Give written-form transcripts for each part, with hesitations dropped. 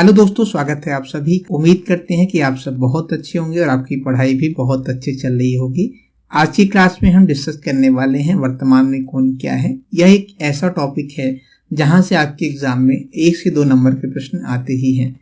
Hello दोस्तों, स्वागत है आप सभी। उम्मीद करते हैं कि आप सब बहुत अच्छे होंगे और आपकी पढ़ाई भी बहुत अच्छी चल रही होगी। आज की क्लास में हम डिस्कस करने वाले हैं वर्तमान में कौन क्या है। यह एक ऐसा टॉपिक है जहां से आपके एग्जाम में 1 से 2 नंबर के प्रश्न आते ही हैं।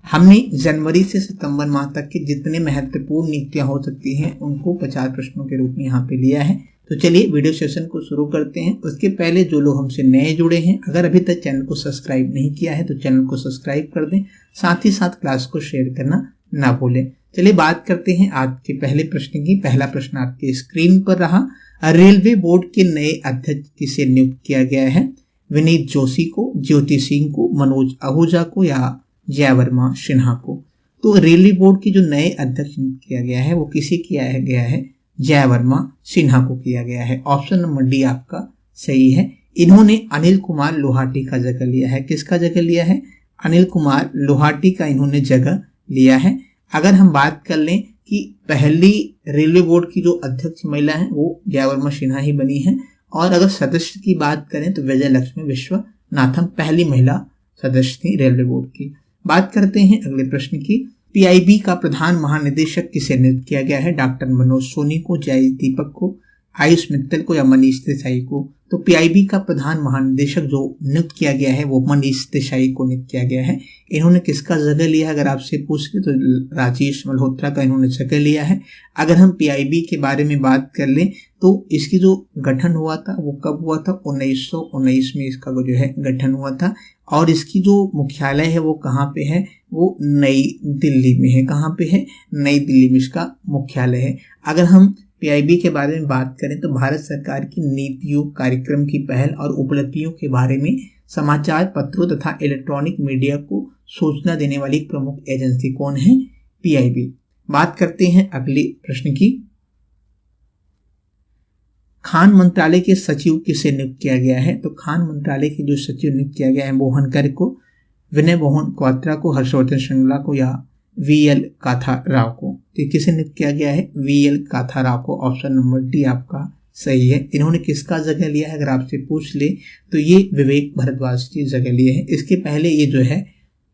हमने जनवरी से सितंबर माह तक के जितने महत्वपूर्ण नियुक्तियां हो सकती हैं उनको 50 प्रश्नों के रूप में यहाँ पे लिया है। तो चलिए वीडियो सेशन को शुरू करते हैं। उसके पहले जो लोग हमसे नए जुड़े हैं, अगर अभी तक चैनल को सब्सक्राइब नहीं किया है तो चैनल को सब्सक्राइब कर दें, साथ ही साथ क्लास को शेयर करना ना भूलें। चलिए बात करते हैं आज के पहले प्रश्न की। पहला प्रश्न आपके स्क्रीन पर रहा। रेलवे बोर्ड के नए अध्यक्ष किसे नियुक्त किया गया है? विनीत जोशी को, ज्योति सिंह को, मनोज आहूजा को या जयवर्मा सिन्हा को? तो रेलवे बोर्ड के जो नए अध्यक्ष नियुक्त किया गया है वो किसे किया गया है? जयवर्मा सिन्हा को किया गया है। ऑप्शन नंबर डी आपका सही है। इन्होंने अनिल कुमार लोहाटी का जगह लिया है। किसका जगह लिया है? अनिल कुमार लोहाटी का इन्होंने जगह लिया है। अगर हम बात कर लें कि पहली रेलवे बोर्ड की जो अध्यक्ष महिला है वो जयवर्मा सिन्हा ही बनी है, और अगर सदस्य की बात करें तो विजय लक्ष्मी विश्वनाथम पहली महिला सदस्य थी रेलवे बोर्ड की। बात करते हैं अगले प्रश्न की। पीआईबी का प्रधान महानिदेशक किसे नियुक्त किया गया है? डॉक्टर मनोज सोनी को, जय दीपक को, आयुष मित्तल को या मनीष देसाई को? तो पीआईबी का प्रधान महानिदेशक जो नियुक्त किया गया है वो मनीष देसाई को नियुक्त किया गया है। इन्होंने किसका जगह लिया है? अगर आपसे पूछ ले तो राजेश मल्होत्रा का इन्होंने जगह लिया है। अगर हम पीआईबी के बारे में बात कर लें तो इसकी जो गठन हुआ था वो कब हुआ था? 1919 में इसका जो है गठन हुआ था, और इसकी जो मुख्यालय है वो कहाँ पे है? वो नई दिल्ली में है। कहाँ पे है? नई दिल्ली में इसका मुख्यालय है। अगर हम पीआईबी के बारे में बात करें तो भारत सरकार की नीतियों, कार्यक्रम की पहल और उपलब्धियों के बारे में समाचार पत्रों तथा इलेक्ट्रॉनिक मीडिया को सूचना देने वाली एक प्रमुख एजेंसी कौन है? पीआईबी। बात करते हैं अगले प्रश्न की। खान मंत्रालय के सचिव किसे नियुक्त किया गया है? तो खान मंत्रालय के जो सचिव नियुक्त किया गया है मोहन गर्ग को, विनय मोहन क्वात्रा को, हर्षवर्धन श्रृंगला को या वीएल काथा राव को? तो किसे नियुक्त किया गया है? वीएल काथा राव को। ऑप्शन नंबर डी आपका सही है। इन्होंने किसका जगह लिया है? अगर आपसे पूछ ले तो ये विवेक भारद्वाज की जगह लिए है। इसके पहले ये जो है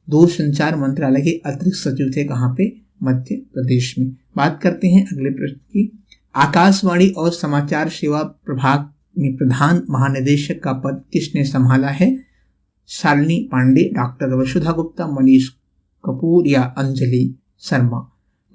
दूरसंचार मंत्रालय के अतिरिक्त सचिव थे। कहाँ पे? मध्य प्रदेश में। बात करते हैं अगले प्रश्न की। आकाशवाणी और समाचार सेवा प्रभाग में प्रधान महानिदेशक का पद किसने संभाला है? शालिनी पांडे, डॉक्टर वसुधा गुप्ता, मनीष कपूर या अंजलि शर्मा?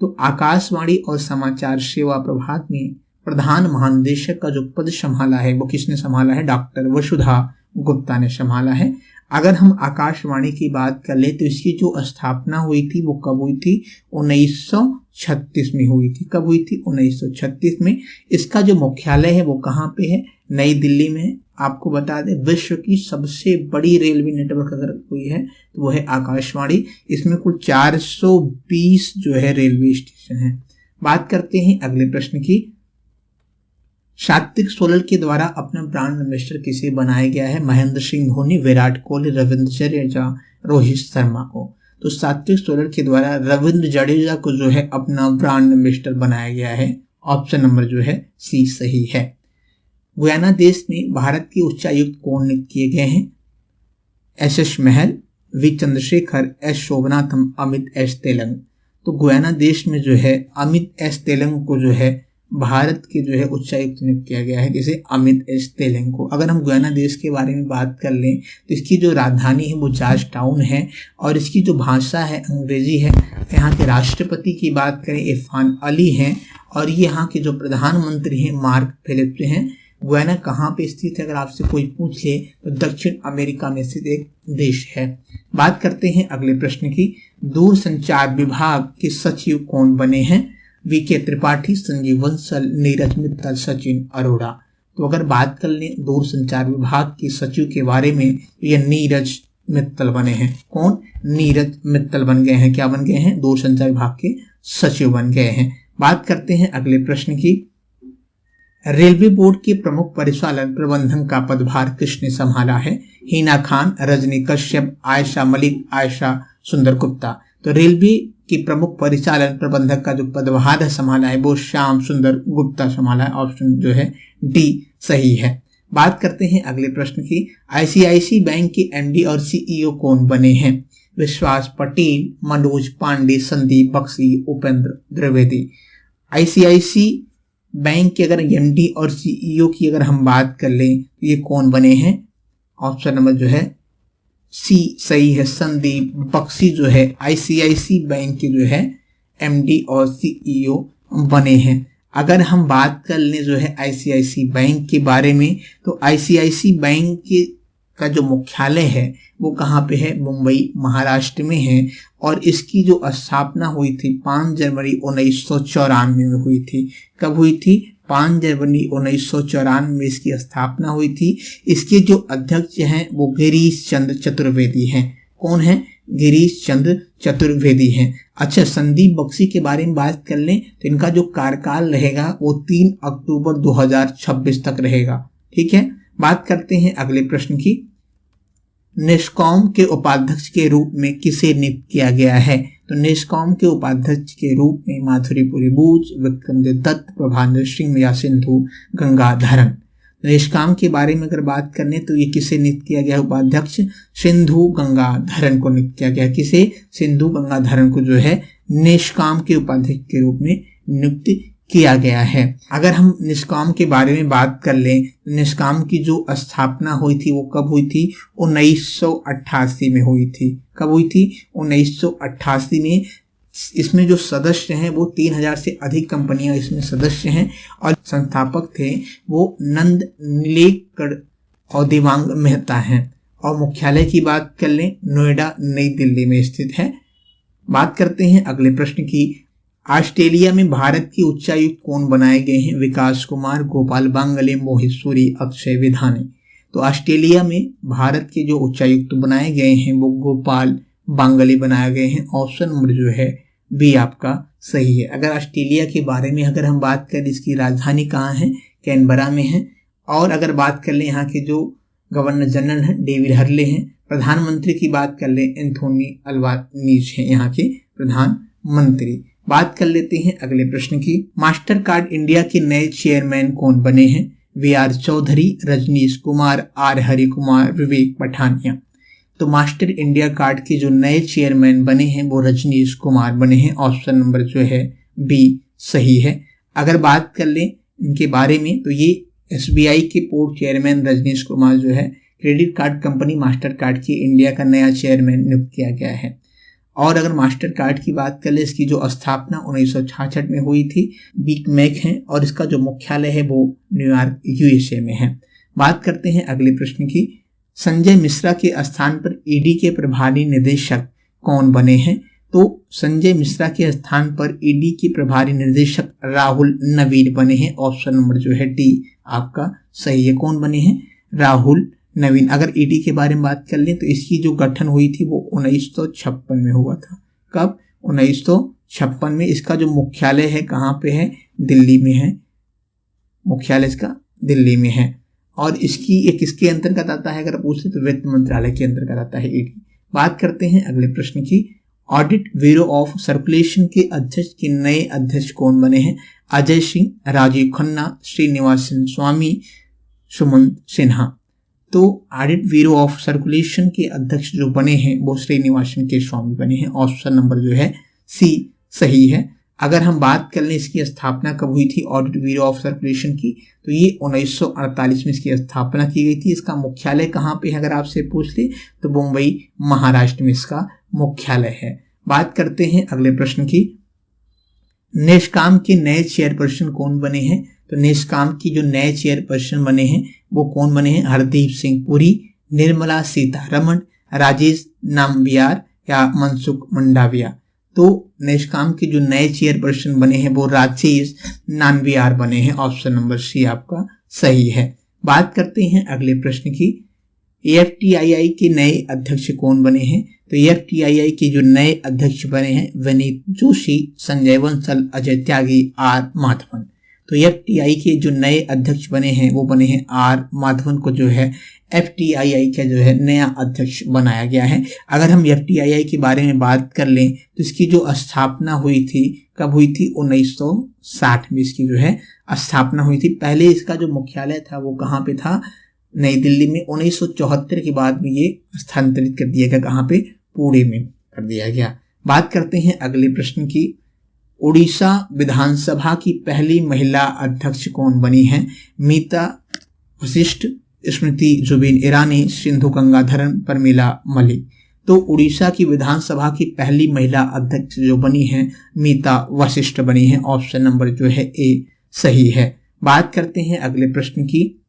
तो आकाशवाणी और समाचार सेवा प्रभाग में प्रधान महानिदेशक का जो पद संभाला है वो किसने संभाला है? डॉक्टर वसुधा गुप्ता ने संभाला है। अगर हम आकाशवाणी की बात कर ले तो इसकी जो स्थापना हुई थी वो कब हुई थी? 1936 में हुई थी। कब हुई थी? 1936 में। इसका जो मुख्यालय है वो कहाँ पे है? नई दिल्ली में है। आपको बता दें विश्व की सबसे बड़ी रेलवे नेटवर्क अगर कोई है तो वो है आकाशवाणी। इसमें कुल 420 जो है रेलवे स्टेशन है। बात करते हैं अगले प्रश्न की। सात्विक सोलर के द्वारा अपना ब्रांड एम्बेसडर किसे बनाया गया है? महेंद्र सिंह धोनी, विराट कोहली, रविंद्र जडेजा, रोहित शर्मा को? तो सात्विक सोलर के द्वारा रविंद्र जडेजा को जो है अपना ब्रांड एम्बेसडर बनाया गया है। ऑप्शन नंबर जो है सी सही है। गुयाना देश में भारत के उच्चायुक्त कौन नियुक्त किए गए हैं? S Mahal, V Chandrashekhar, S Shobhanatham, Amit S Telang? तो गुयाना देश में जो है अमित एस तेलंग को जो है भारत के जो है उच्चायुक्त नियुक्त किया गया है। जैसे अमित एस तेलंग को। अगर हम गुयाना देश के बारे में बात कर लें तो इसकी जो राजधानी है वो जॉर्ज टाउन है, और इसकी जो भाषा है अंग्रेजी है। यहाँ के राष्ट्रपति की बात करें इरफान अली हैं, और ये यहाँ के जो प्रधानमंत्री हैं मार्क फिलिप्स हैं। गुयाना कहाँ पे स्थित है? अगर आपसे कोई पूछ ले तो दक्षिण अमेरिका में स्थित एक देश है। बात करते हैं अगले प्रश्न की। दूरसंचार विभाग के सचिव कौन बने हैं? वीके त्रिपाठी, संजीव बंसल, नीरज मित्तल, सचिन अरोड़ा? तो अगर बात कर लें दूरसंचार विभाग के सचिव के बारे में तो ये नीरज मित्तल बने हैं। कौन? नीरज मित्तल बन गए हैं। क्या बन गए हैं? दूरसंचार विभाग के सचिव बन गए हैं। बात करते हैं अगले प्रश्न की। रेलवे बोर्ड के प्रमुख परिचालन प्रबंधन का पदभार किसने संभाला है? हिना खान, रजनी कश्यप, आयशा मलिक, आयशा सुंदर गुप्ता? तो रेलवे के प्रमुख परिचालन प्रबंधक का जो पदभार संभाला है वो श्याम सुंदर गुप्ता संभाला है। ऑप्शन जो है डी सही है। बात करते हैं अगले प्रश्न की। आईसीआईसी बैंक के एमडी और सीईओ कौन बने हैं? विश्वास पटेल, मनोज पांडे, संदीप बख्शी, उपेंद्र द्विवेदी। आईसीआईसी बैंक के अगर एमडी और सीईओ की अगर हम बात कर लें तो ये कौन बने हैं? ऑप्शन नंबर जो है सी सही है, संदीप बख्शी जो है आईसीआईसी बैंक के जो है एमडी और सीईओ बने हैं। अगर हम बात कर लें जो है आईसीआईसी बैंक के बारे में, तो आईसीआईसी बैंक का जो मुख्यालय है वो कहाँ पे है? मुंबई महाराष्ट्र में है। और इसकी जो स्थापना हुई थी 5 जनवरी 1994 में हुई थी। कब हुई थी? 5 जनवरी 1994 में इसकी स्थापना हुई थी। इसके जो अध्यक्ष हैं वो गिरीश चंद्र चतुर्वेदी हैं। कौन है? गिरीश चंद्र चतुर्वेदी हैं। अच्छा, संदीप बख्शी के बारे में बात कर लें तो इनका जो कार्यकाल रहेगा वो 3 अक्टूबर 2026 तक रहेगा। ठीक है, बात करते हैं अगले प्रश्न की। नेस्कॉम के उपाध्यक्ष के रूप में किसे नियुक्त किया गया है? तो नेस्कॉम के उपाध्यक्ष के रूप में माधुरीपुरी बूच, विक्रमादित्य दत्त, प्रभाकर सिंह या सिंधु गंगाधरन। नेस्कॉम के बारे में अगर बात करें तो ये किसे नियुक्त किया गया? उपाध्यक्ष सिंधु गंगाधरन को नियुक्त किया गया। किसे? सिंधु गंगाधरन को जो है नेस्कॉम के उपाध्यक्ष के रूप में नियुक्त किया गया है। अगर हम नेस्कॉम के बारे में बात कर लें, नेस्कॉम की जो स्थापना हुई थी वो कब हुई थी? 1988 में हुई थी। कब हुई थी? 1988 में। इसमें जो सदस्य हैं वो 3000 से अधिक कंपनियां इसमें सदस्य हैं और संस्थापक थे वो नंद नीलेकण और देवांग मेहता हैं। और मुख्यालय की बात कर लें, नोएडा नई दिल्ली में स्थित है। बात करते हैं अगले प्रश्न की। ऑस्ट्रेलिया में भारत के उच्चायुक्त कौन बनाए गए हैं? विकास कुमार, गोपाल बांगले, मोहित सूरी, अक्षय विधाने। तो ऑस्ट्रेलिया में भारत के जो उच्चायुक्त बनाए गए हैं वो गोपाल बांगले बनाए गए हैं। ऑप्शन नंबर जो है बी आपका सही है। अगर ऑस्ट्रेलिया के बारे में अगर हम बात करें, इसकी राजधानी कहाँ है? कैनबरा में है। और अगर बात कर लें यहाँ के जो गवर्नर जनरल हैं डेविड हर्ले हैं। प्रधानमंत्री की बात कर लें, एंथोनी अल्बानीज हैं यहाँ के प्रधानमंत्री। बात कर लेते हैं अगले प्रश्न की। मास्टर कार्ड इंडिया के नए चेयरमैन कौन बने हैं? वी.आर. चौधरी, रजनीश कुमार, आर हरि कुमार, विवेक पठानिया। तो मास्टर इंडिया कार्ड के जो नए चेयरमैन बने हैं वो रजनीश कुमार बने हैं। ऑप्शन नंबर जो है बी सही है। अगर बात कर लें इनके बारे में तो ये एसबीआई के बोर्ड चेयरमैन रजनीश कुमार जो है credit card company master card की इंडिया का नया चेयरमैन नियुक्त किया गया है। और अगर मास्टर कार्ड की बात कर ले, इसकी जो स्थापना 1966 में हुई थी, बिग मैक है और इसका जो मुख्यालय है वो न्यूयॉर्क यूएसए में है। बात करते हैं अगले प्रश्न की। संजय मिश्रा के स्थान पर ईडी के प्रभारी निदेशक कौन बने हैं? तो संजय मिश्रा के स्थान पर ईडी के प्रभारी निदेशक राहुल नवीन बने हैं। ऑप्शन नंबर जो है डी आपका सही है। कौन बने हैं? राहुल नवीन। अगर ईडी के बारे में बात कर लें तो इसकी जो गठन हुई थी वो 1956 में हुआ था। कब? 1956 में। इसका जो मुख्यालय है कहाँ पे है? दिल्ली में है। मुख्यालय इसका दिल्ली में है। और इसकी एक किसके अंतर्गत आता है अगर पूछे तो वित्त मंत्रालय के अंतर्गत आता है ईडी। बात करते हैं अगले प्रश्न की। ऑडिट ब्यूरो ऑफ सर्कुलेशन के अध्यक्ष के नए अध्यक्ष कौन बने हैं? अजय सिंह, राजीव खन्ना, श्रीनिवासन स्वामी, सुमंत सिन्हा। तो ऑडिट ब्यूरो ऑफ सर्कुलेशन के अध्यक्ष जो बने हैं वो श्रीनिवासन के स्वामी बने हैं। ऑप्शन नंबर जो है सी सही है। अगर हम बात कर लें इसकी स्थापना कब हुई थी ऑडिट ब्यूरो ऑफ सर्कुलेशन की, तो ये 1948 में इसकी स्थापना की गई थी। इसका मुख्यालय कहाँ पे है अगर आपसे पूछ ले तो मुंबई महाराष्ट्र में इसका मुख्यालय है। बात करते हैं अगले प्रश्न की। नेस्कॉम के नए चेयरपर्सन कौन बने हैं? तो नेस्कॉम की जो नए चेयरपर्सन बने हैं वो कौन बने हैं? हरदीप सिंह पुरी, निर्मला सीतारमण, राजेश नाम्बियार या मनसुख मंडाविया। तो नेस्कॉम के जो नए चेयरपर्सन बने हैं वो राजेश नाम्बियार बने हैं। ऑप्शन नंबर सी आपका सही है। बात करते हैं अगले प्रश्न की। एफटीआईआई के नए अध्यक्ष कौन बने हैं? तो एफटीआईआई के जो नए अध्यक्ष बने हैं विनीत जोशी, संजय बंसल, अजय त्यागी, आर माधवन। तो एफटीआई के जो नए अध्यक्ष बने हैं वो बने हैं आर माधवन को जो है एफटीआईआई का जो है नया अध्यक्ष बनाया गया है। अगर हम एफटीआईआई के बारे में बात कर लें तो इसकी जो स्थापना हुई थी कब हुई थी? 1960 में इसकी जो है स्थापना हुई थी। पहले इसका जो मुख्यालय था वो कहाँ पे था? नई दिल्ली में। 1974 के बाद में ये स्थानांतरित कर दिया गया कहाँ पे? पूरे में कर दिया गया। बात करते हैं अगले प्रश्न की। उड़ीसा विधानसभा की पहली महिला अध्यक्ष कौन बनी है? मीता वशिष्ठ, स्मृति जुबिन ईरानी, सिंधु गंगाधरन, प्रमिला मलिक। तो उड़ीसा की विधानसभा की पहली महिला अध्यक्ष जो बनी है मीता वशिष्ठ बनी है। ऑप्शन नंबर जो है ए सही है। बात करते हैं अगले प्रश्न की।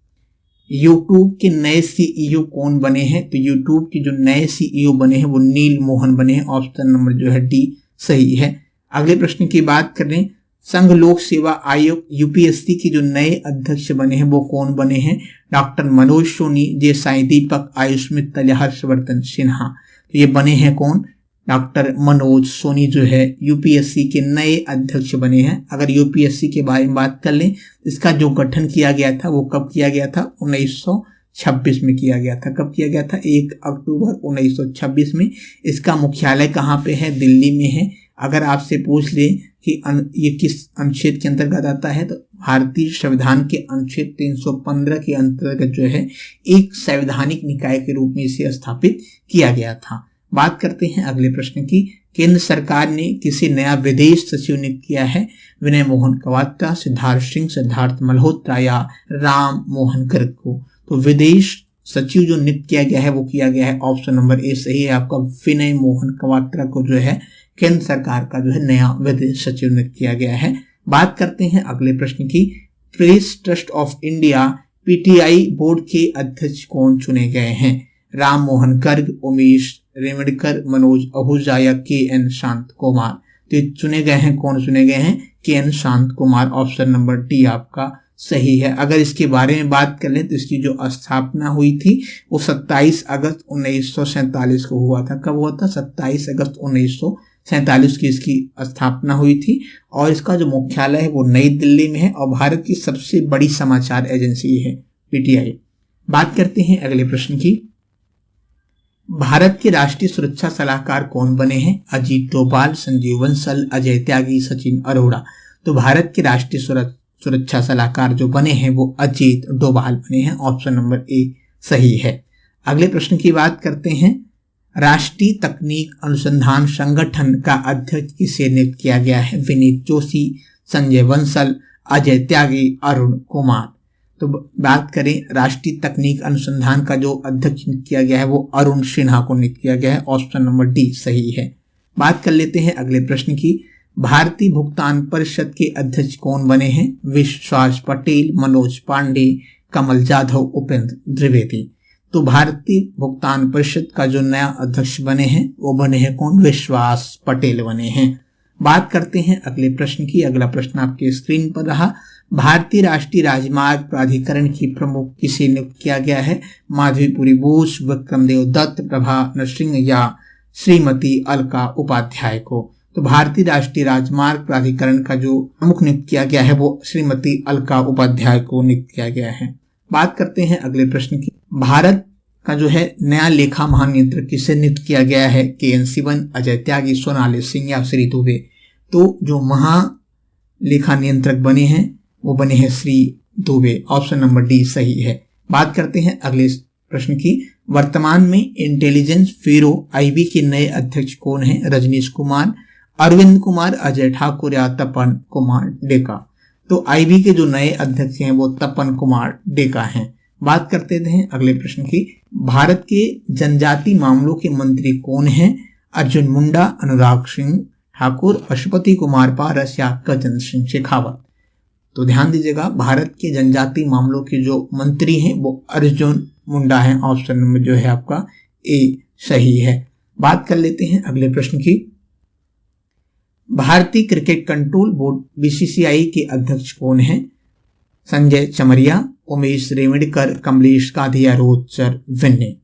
यूट्यूब के नए सीईओ कौन बने हैं? तो यूट्यूब के जो नए सीईओ बने हैं वो नील मोहन बने हैं। ऑप्शन नंबर जो है डी सही है। अगले प्रश्न की बात करें, संघ लोक सेवा आयोग यूपीएससी के जो नए अध्यक्ष बने हैं वो कौन बने हैं? डॉक्टर मनोज सोनी, जे साई दीपक, आयुष मित्तल या हर्षवर्धन सिन्हा। तो ये बने हैं कौन? डॉक्टर मनोज सोनी जो है यूपीएससी के नए अध्यक्ष बने हैं। अगर यूपीएससी के बारे में बात कर लें, इसका जो गठन किया गया था वो कब किया गया था? 1926 में किया गया था। कब किया गया था? 1 अक्टूबर 1926 में। इसका मुख्यालय कहाँ पे है? दिल्ली में है। अगर आपसे पूछ ले कि ये किस अनुच्छेद के अंतर्गत आता है, तो भारतीय संविधान के अनुच्छेद 315 के अंतर्गत जो है एक संवैधानिक निकाय के रूप में इसे स्थापित किया गया था। बात करते हैं अगले प्रश्न की। केंद्र सरकार ने किसी नया विदेश सचिव नियुक्त किया है? विनय मोहन क्वात्रा, सिद्धार्थ सिंह, सिद्धार्थ मल्होत्रा या राम मोहन गर्ग को। तो विदेश सचिव जो नियुक्त किया गया है वो किया गया है, ऑप्शन नंबर ए सही है आपका, विनय मोहन क्वात्रा को जो है केंद्र सरकार का जो है नया विदेश सचिव नियुक्त किया गया है। बात करते हैं अगले प्रश्न की। Press trust of India PTI board के अध्यक्ष कौन चुने गए हैं? राम मोहन गर्ग, उमेश रेवड़कर, मनोज आहूजा या के एन शांत कुमार। तो चुने गए हैं, कौन चुने गए हैं? के एन शांत कुमार। ऑप्शन नंबर डी आपका सही है। अगर इसके बारे में बात कर लें तो इसकी जो स्थापना हुई थी वो 27 अगस्त 1947 को हुआ था। कब हुआ था? 27 अगस्त 1947 की इसकी स्थापना हुई थी। और इसका जो मुख्यालय है वो नई दिल्ली में है और भारत की सबसे बड़ी समाचार एजेंसी है पीटीआई। बात करते हैं अगले प्रश्न की। भारत के राष्ट्रीय सुरक्षा सलाहकार कौन बने हैं? अजीत डोभाल, संजीव बंसल, अजय त्यागी, सचिन अरोड़ा। तो भारत के राष्ट्रीय सुरक्षा सलाहकार जो बने हैं वो अजीत डोभाल बने हैं। ऑप्शन नंबर ए सही है। अगले प्रश्न की बात करते हैं। राष्ट्रीय तकनीक अनुसंधान संगठन का अध्यक्ष किसे नियुक्त किया गया है? विनीत जोशी, संजय बंसल, अजय त्यागी, अरुण कुमार। तो बात करें राष्ट्रीय तकनीक अनुसंधान का जो अध्यक्ष नियुक्त किया गया है वो अरुण सिन्हा को नियुक्त किया गया है। ऑप्शन नंबर डी सही है। बात कर लेते हैं अगले प्रश्न की। भारतीय भुगतान परिषद के अध्यक्ष कौन बने हैं? विश्वास पटेल, मनोज पांडे, कमल जाधव, उपेंद्र द्विवेदी। तो भारतीय भुगतान परिषद का जो नया अध्यक्ष बने हैं वो बने हैं कौन? विश्वास पटेल बने हैं। बात करते हैं अगले प्रश्न की। अगला प्रश्न आपके स्क्रीन पर रहा। भारतीय राष्ट्रीय राजमार्ग प्राधिकरण की प्रमुख किसे नियुक्त किया गया है? माधवीपुरी बोस, विक्रमदेव दत्त, प्रभा नरसिंह या श्रीमती अलका उपाध्याय को। तो भारतीय राष्ट्रीय राजमार्ग प्राधिकरण का जो प्रमुख नियुक्त किया गया है वो श्रीमती अलका उपाध्याय को नियुक्त किया गया है। बात करते हैं अगले प्रश्न की। भारत का जो है नया लेखा महानियंत्रक किसे नियुक्त किया गया है? के एन शिवन, अजय त्यागी, सोनाली सिंह या श्री दुबे। तो जो महालेखा नियंत्रक बने हैं वो बने हैं Shri Dubey. Option number D सही है। बात करते हैं अगले प्रश्न की। वर्तमान में इंटेलिजेंस ब्यूरो आईबी के नए अध्यक्ष कौन है? रजनीश कुमार, अरविंद कुमार, अजय ठाकुर या तपन कुमार डेका। तो आईबी के जो नए अध्यक्ष हैं वो तपन कुमार डेका हैं। बात करते हैं अगले प्रश्न की। भारत के जनजाति मामलों के मंत्री कौन हैं? अर्जुन मुंडा, अनुराग सिंह ठाकुर, पशुपति कुमार पारस या गजेंद्र सिंह शेखावत। तो ध्यान दीजिएगा, भारत के जनजाति मामलों के जो मंत्री हैं वो अर्जुन मुंडा हैं। ऑप्शन नंबर जो है आपका ए सही है। बात कर लेते हैं अगले प्रश्न की। भारतीय क्रिकेट कंट्रोल बोर्ड बीसीसीआई के अध्यक्ष कौन हैं? संजय चमरिया, उमेश रेवड़कर, कमलेश गांधी या रोजर विन्ने।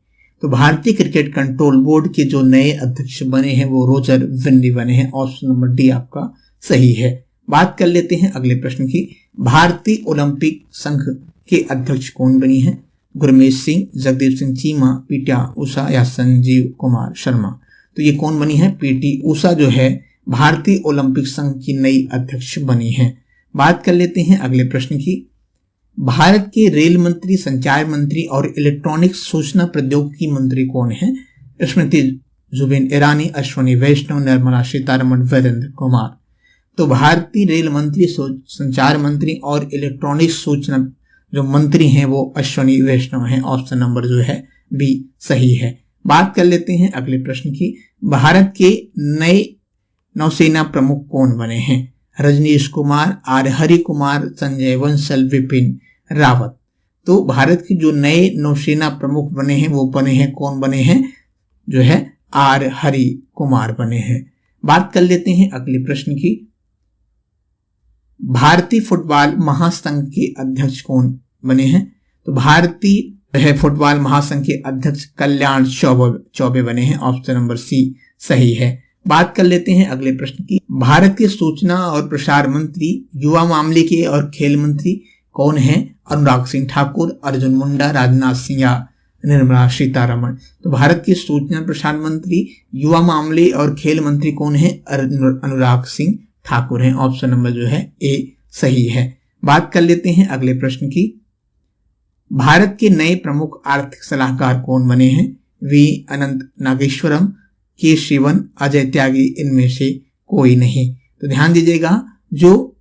तो भारतीय क्रिकेट कंट्रोल बोर्ड के जो नए अध्यक्ष बने हैं वो रोजर विन्ने बने हैं। ऑप्शन नंबर डी आपका सही है। बात कर लेते हैं अगले प्रश्न की। भारतीय ओलंपिक संघ के अध्यक्ष कौन बनी हैं? गुरमीत सिंह, जगदीप सिंह चीमा, पीटी उषा या संजीव कुमार शर्मा। तो ये कौन बनी है? पीटी उषा जो है भारतीय ओलंपिक संघ की नई अध्यक्ष बनी है। बात कर लेते हैं अगले प्रश्न की। भारत के रेल मंत्री, संचार मंत्री और इलेक्ट्रॉनिक सूचना प्रौद्योगिकी मंत्री कौन है? स्मृति जुबिन ईरानी, अश्विनी वैष्णव, निर्मला सीतारमण, वीरेंद्र कुमार। तो भारतीय रेल मंत्री, संचार मंत्री और इलेक्ट्रॉनिक सूचना जो मंत्री हैं वो अश्विनी वैष्णव हैं। ऑप्शन नंबर जो है बी सही है। बात कर लेते हैं अगले प्रश्न की। भारत के नए नौसेना प्रमुख कौन बने हैं? रजनीश कुमार, आर हरि कुमार, संजय बंसल, विपिन रावत। तो भारत के जो नए नौसेना प्रमुख बने हैं वो बने हैं, कौन बने हैं? जो है आर हरि कुमार बने हैं। बात कर लेते हैं अगले प्रश्न की। भारतीय फुटबॉल महासंघ के अध्यक्ष कौन बने हैं? तो भारतीय फुटबॉल महासंघ के अध्यक्ष कल्याण चौबे बने हैं। ऑप्शन नंबर सी सही है। बात कर लेते हैं अगले प्रश्न की। भारत के सूचना और प्रसार मंत्री, युवा मामले के और खेल मंत्री कौन हैं? अनुराग सिंह ठाकुर, अर्जुन मुंडा, राजनाथ सिंह या निर्मला सीतारमण। तो भारत के सूचना प्रसार मंत्री, युवा मामले और खेल मंत्री कौन है? अनुराग सिंह ठाकुर हैं। ऑप्शन नंबर जो है ए सही है। बात कर लेते हैं अगले प्रश्न की। भारत के नए प्रमुख आर्थिक सलाहकार कौन बने हैं? वी अनंत नागेश्वरम, के शिवन, अजय त्यागी, इनमें से कोई नहीं। तो ध्यान दीजिएगा, जो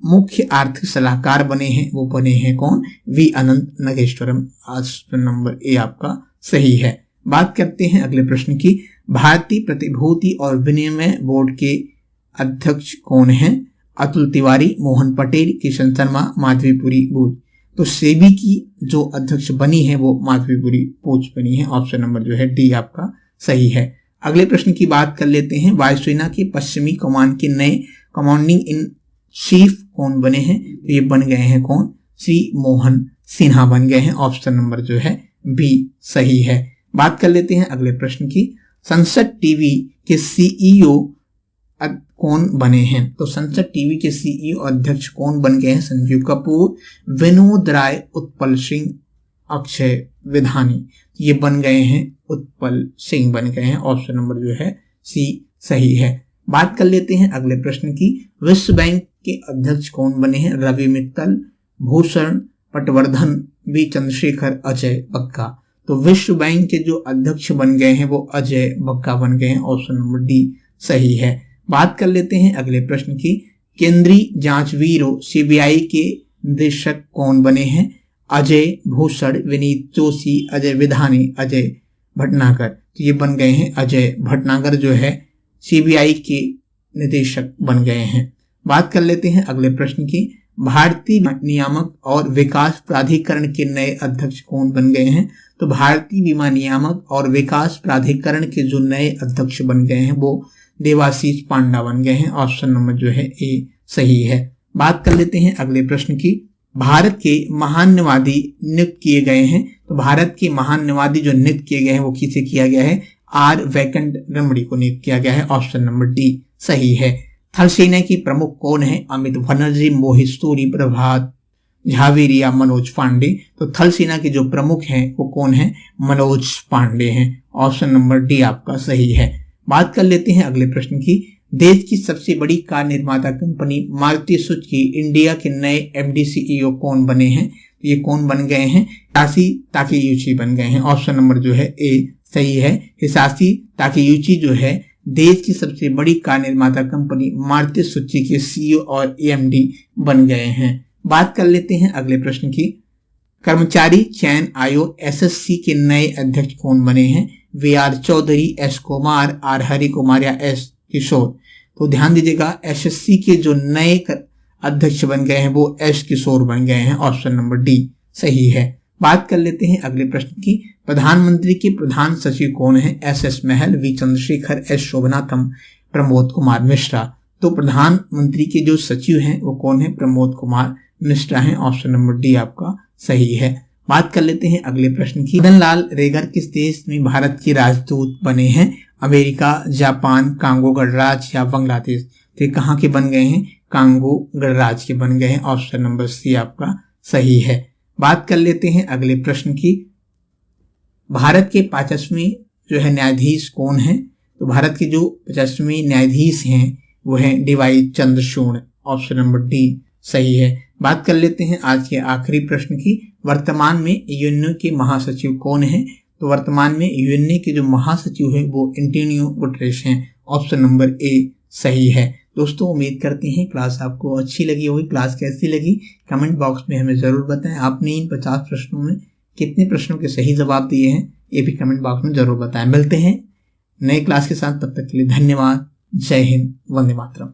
मुख्य आर्थिक सलाहकार बने हैं वो बने हैं कौन? V Anant Nageshwaram. Option number A आपका सही है। बात करते हैं अगले प्रश्न की। भारतीय प्रतिभूति और विनिमय बोर्ड के अध्यक्ष कौन हैं? अतुल तिवारी, मोहन पटेल, किशन शर्मा, माधवीपुरी बूच। तो सेबी की जो अध्यक्ष बनी है वो माधवीपुरी बूच बनी है। ऑप्शन नंबर जो है डी आपका सही है। अगले प्रश्न की बात कर लेते हैं। वायुसेना के पश्चिमी कमान के नए कमांडिंग इन चीफ कौन बने हैं? तो ये बन गए हैं कौन? श्री मोहन सिन्हा बन गए हैं। ऑप्शन नंबर जो है बी सही है। बात कर लेते हैं अगले प्रश्न की। संसद टीवी के सीईओ कौन बने हैं? तो संसद टीवी के सीईओ अध्यक्ष कौन बन गए हैं? संजीव कपूर, विनोद राय, उत्पल सिंह, अक्षय विधानी। ये बन गए हैं, उत्पल सिंह बन गए हैं। ऑप्शन नंबर जो है सी सही है। बात कर लेते हैं अगले प्रश्न की। विश्व बैंक के अध्यक्ष कौन बने हैं? रवि मित्तल, भूषण पटवर्धन, बी चंद्रशेखर, अजय बक्का। तो विश्व बैंक के जो अध्यक्ष बन गए हैं वो अजय बक्का बन गए हैं। ऑप्शन नंबर डी सही है। बात कर लेते हैं अगले प्रश्न की। केंद्रीय जांच ब्यूरो सीबीआई के निदेशक कौन बने हैं? अजय भूषण, विनीत जोशी, अजय विधानी, अजय भटनागर। तो ये बन गए हैं अजय भटनागर जो है सीबीआई के निदेशक बन गए हैं। बात कर लेते हैं अगले प्रश्न की। भारतीय नियामक और विकास प्राधिकरण के नए अध्यक्ष कौन बन गए हैं? तो भारतीय बीमा नियामक और विकास प्राधिकरण के जो नए अध्यक्ष बन गए हैं वो देवाशीष पांडा बन गए हैं। ऑप्शन नंबर जो है ए सही है। बात कर लेते हैं अगले प्रश्न की। भारत के महान न्यायाधीश नियुक्त किए गए हैं। तो भारत के महान न्यायाधीश जो नियुक्त किए गए हैं वो किसे किया गया है? आर वेंकट रमणी को नियुक्त किया गया है। ऑप्शन नंबर डी सही है। थल सेना की प्रमुख कौन है? अमित बनर्जी, मोहित सूरी, प्रभात झावेरी या मनोज पांडे। तो थल सेना के जो प्रमुख हैं वो कौन है? मनोज पांडे हैं। ऑप्शन नंबर डी आपका सही है। बात कर लेते हैं अगले प्रश्न की। देश की सबसे बड़ी कार निर्माता कंपनी मारुति सुजुकी इंडिया के नए एमडी सीईओ कौन बने हैं? ये कौन बन गए हैं? हिसाशी ताकेयुची बन गए हैं। ऑप्शन नंबर जो है ए सही है। हिसाशी ताकेयुची जो है देश की सबसे बड़ी कार निर्माता कंपनी मारुति सुजुकी के सीईओ और एमडी बन गए हैं। बात कर लेते हैं अगले प्रश्न की। कर्मचारी चयन आयोग एसएससी के नए अध्यक्ष कौन बने हैं? V R Chaudhary, S Kumar, R Hari Kumar या एस किशोर। तो ध्यान दीजिएगा, एसएससी के जो नए अध्यक्ष बन गए हैं वो एस किशोर बन गए हैं। ऑप्शन नंबर डी सही है। बात कर लेते हैं अगले प्रश्न की। प्रधानमंत्री के प्रधान सचिव कौन है? S S Mahal, V Chandrashekhar, S शोभनाथम, Pramod Kumar Mishra. तो प्रधानमंत्री के जो सचिव हैं वो कौन है? प्रमोद कुमार मिश्रा हैं। ऑप्शन नंबर डी आपका सही है। बात कर लेते हैं अगले प्रश्न की। मदन लाल रेगर किस देश में भारत के राजदूत बने हैं? अमेरिका, जापान, कांगो गणराज्य या बांग्लादेश। तो ये कहाँ के बन गए हैं? कांगो गणराज्य के बन गए हैं। ऑप्शन नंबर सी आपका सही है। बात कर लेते हैं अगले प्रश्न की। भारत के 50वें जो है न्यायाधीश कौन है? तो भारत के जो 50वें न्यायाधीश हैं वो है D Y Chandrachud. Option number D सही है। बात कर लेते हैं आज के आखिरी प्रश्न की। वर्तमान में यूएनओ के महासचिव कौन है? तो वर्तमान में यूएनए के जो महासचिव है वो एंटोनियो गुटेरेस हैं। ऑप्शन नंबर ए सही है। दोस्तों उम्मीद करते हैं क्लास आपको अच्छी लगी होगी। क्लास कैसी लगी कमेंट बॉक्स में हमें ज़रूर बताएं। आपने इन 50 प्रश्नों में कितने प्रश्नों के सही जवाब दिए हैं ये भी कमेंट बॉक्स में ज़रूर बताएं। मिलते हैं नए क्लास के साथ, तब तक के लिए धन्यवाद। जय हिंद, वंदे मातरम।